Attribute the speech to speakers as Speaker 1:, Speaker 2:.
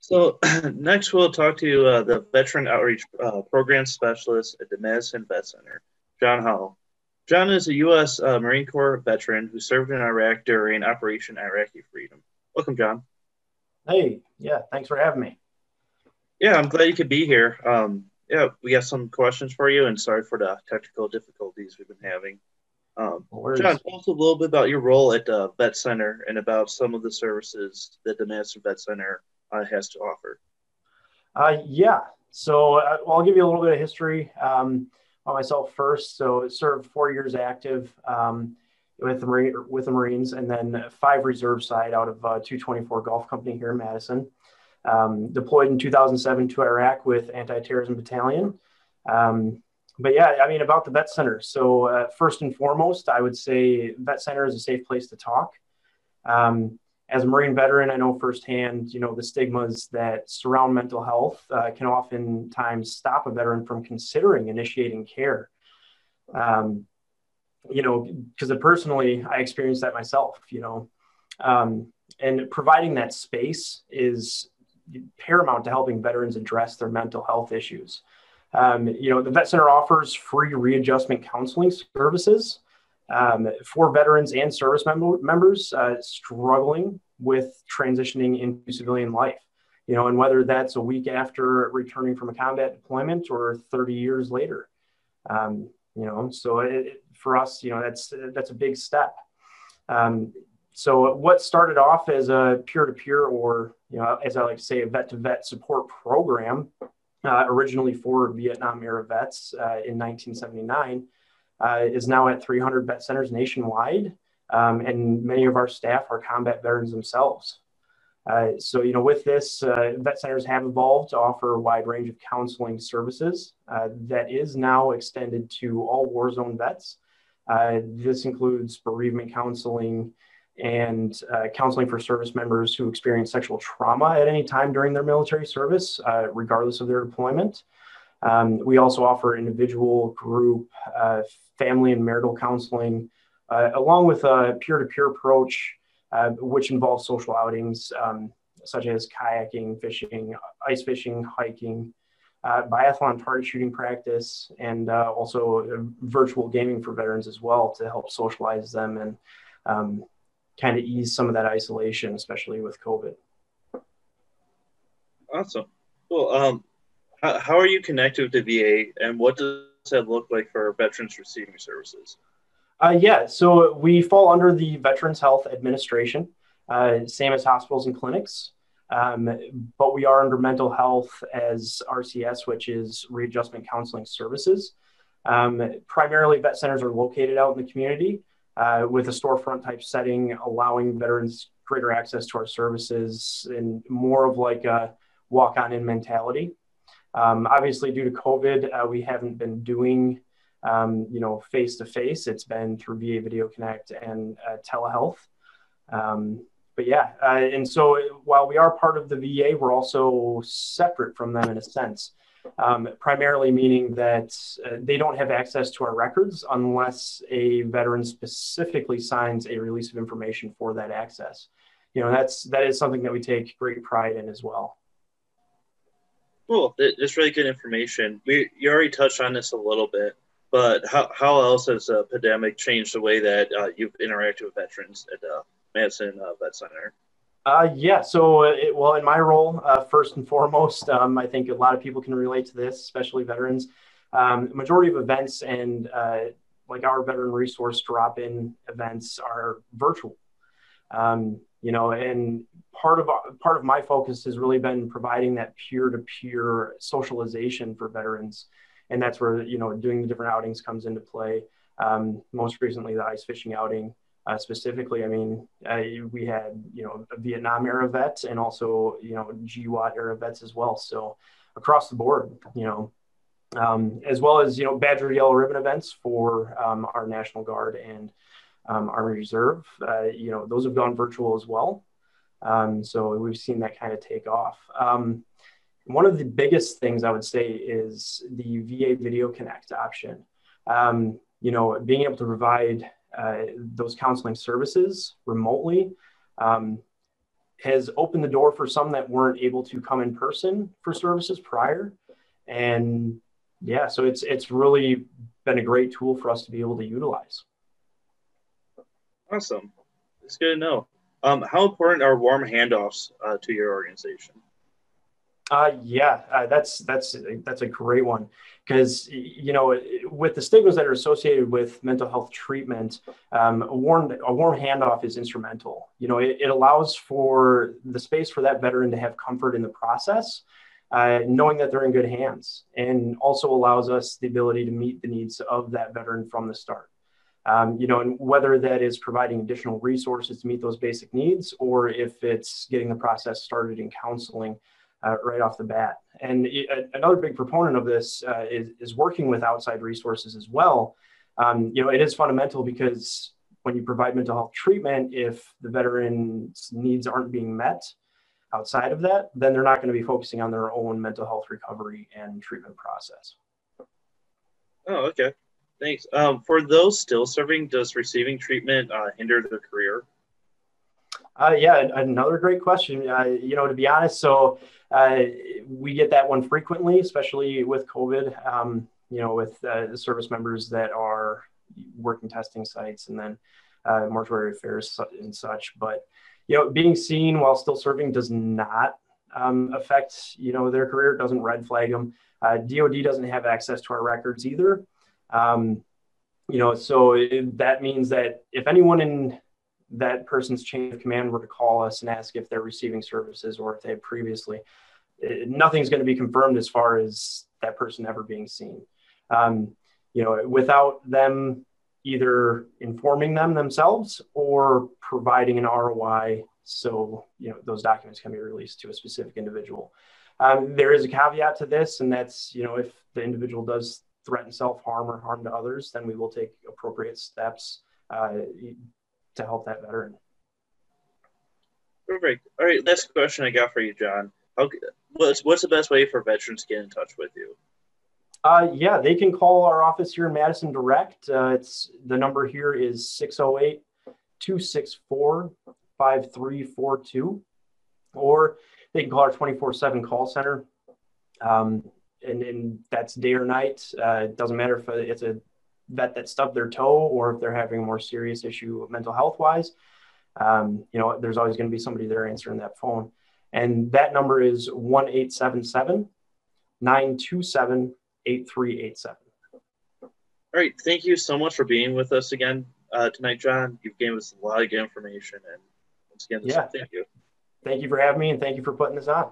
Speaker 1: So next we'll talk to the Veteran Outreach Program Specialist at the Madison Vet Center, John Howell. John is a U.S. Marine Corps veteran who served in Iraq during Operation Iraqi Freedom. Welcome, John.
Speaker 2: Hey, yeah, thanks for having me.
Speaker 1: Yeah, I'm glad you could be here. Yeah, we got some questions for you, and sorry for the technical difficulties we've been having.
Speaker 2: No
Speaker 1: John,
Speaker 2: worries.
Speaker 1: tell us a little bit about your role at the Vet Center and about some of the services that the Madison Vet Center has to offer.
Speaker 2: Yeah, well, I'll give you a little bit of history on myself first. So, I served 4 years active with the Marines, and then 5 reserve side out of 224 Golf Company here in Madison. Deployed in 2007 to Iraq with Anti-Terrorism Battalion. Um, but yeah, I mean, about the Vet Center. So, first and foremost, I would say Vet Center is a safe place to talk. Um, as a Marine veteran, I know firsthand, the stigmas that surround mental health can oftentimes stop a veteran from considering initiating care. Um, because personally, I experienced that myself, and providing that space is paramount to helping veterans address their mental health issues. The Vet Center offers free readjustment counseling services for veterans and service members struggling with transitioning into civilian life. And whether that's a week after returning from a combat deployment or 30 years later. For us, that's a big step. So what started off as a peer-to-peer or, as I like to say, a vet-to-vet support program, originally for Vietnam-era vets in 1979, is now at 300 vet centers nationwide. And many of our staff are combat veterans themselves. With this, vet centers have evolved to offer a wide range of counseling services that is now extended to all war zone vets. This includes bereavement counseling and counseling for service members who experience sexual trauma at any time during their military service, regardless of their deployment. We also offer individual, group, family, and marital counseling, along with a peer-to-peer approach, which involves social outings such as kayaking, fishing, ice fishing, hiking, biathlon target shooting practice, and also virtual gaming for veterans as well to help socialize them and kind of ease some of that isolation, especially with COVID.
Speaker 1: Awesome. Cool. How are you connected with the VA, and what does that look like for veterans receiving services?
Speaker 2: So we fall under the Veterans Health Administration, same as hospitals and clinics, but we are under mental health as RCS, which is Readjustment Counseling Services. Primarily, vet centers are located out in the community with a storefront type setting, allowing veterans greater access to our services and more of like a walk-on-in mentality. Obviously, due to COVID, we haven't been doing face-to-face. It's been through VA Video Connect and telehealth. And so while we are part of the VA, we're also separate from them in a sense, primarily meaning that they don't have access to our records unless a veteran specifically signs a release of information for that access. That is something that we take great pride in as well.
Speaker 1: Cool. That's really good information. You already touched on this a little bit, but how else has the pandemic changed the way that you've interacted with veterans at the Madison Vet Center?
Speaker 2: In my role, first and foremost, I think a lot of people can relate to this, especially veterans. Majority of events and like our veteran resource drop-in events are virtual. And part of my focus has really been providing that peer-to-peer socialization for veterans. And that's where, doing the different outings comes into play. Most recently, the ice fishing outing. Specifically, I mean, we had, a Vietnam era vet and also, GWAT era vets as well. So across the board, as well as, Badger Yellow Ribbon events for our National Guard and Army Reserve, those have gone virtual as well. So we've seen that kind of take off. One of the biggest things I would say is the VA Video Connect option. Being able to provide those counseling services remotely has opened the door for some that weren't able to come in person for services prior. And yeah, so it's really been a great tool for us to be able to utilize.
Speaker 1: Awesome. It's good to know. How important are warm handoffs to your organization?
Speaker 2: That's a great one, because with the stigmas that are associated with mental health treatment, a warm handoff is instrumental. It allows for the space for that veteran to have comfort in the process, knowing that they're in good hands, and also allows us the ability to meet the needs of that veteran from the start. And whether that is providing additional resources to meet those basic needs, or if it's getting the process started in counseling right off the bat. And another big proponent of this is working with outside resources as well. It is fundamental, because when you provide mental health treatment, if the veteran's needs aren't being met outside of that, then they're not going to be focusing on their own mental health recovery and treatment process.
Speaker 1: Oh, okay. Thanks. For those still serving, does receiving treatment hinder their career?
Speaker 2: Yeah, another great question. To be honest, so we get that one frequently, especially with COVID, with the service members that are working testing sites and then mortuary affairs and such. But, being seen while still serving does not affect, their career. It doesn't red flag them. DOD doesn't have access to our records either. So that means that if anyone in that person's chain of command were to call us and ask if they're receiving services or if they had previously, nothing's going to be confirmed as far as that person ever being seen. Without them either informing them themselves or providing an ROI, so those documents can be released to a specific individual. There is a caveat to this, and that's if the individual does threaten self-harm or harm to others, then we will take appropriate steps to help that veteran.
Speaker 1: Perfect. All right, last question I got for you, John. What's the best way for veterans to get in touch with you?
Speaker 2: Yeah, they can call our office here in Madison direct. The number here is 608-264-5342, or they can call our 24/7 call center. And that's day or night. It doesn't matter if it's a vet that stubbed their toe or if they're having a more serious issue mental health wise. There's always going to be somebody there answering that phone. And that number is 1-877-927-8387.
Speaker 1: All right. Thank you so much for being with us again tonight, John. You've given us a lot of good information. And once again, thank you.
Speaker 2: Thank you for having me, and thank you for putting this on.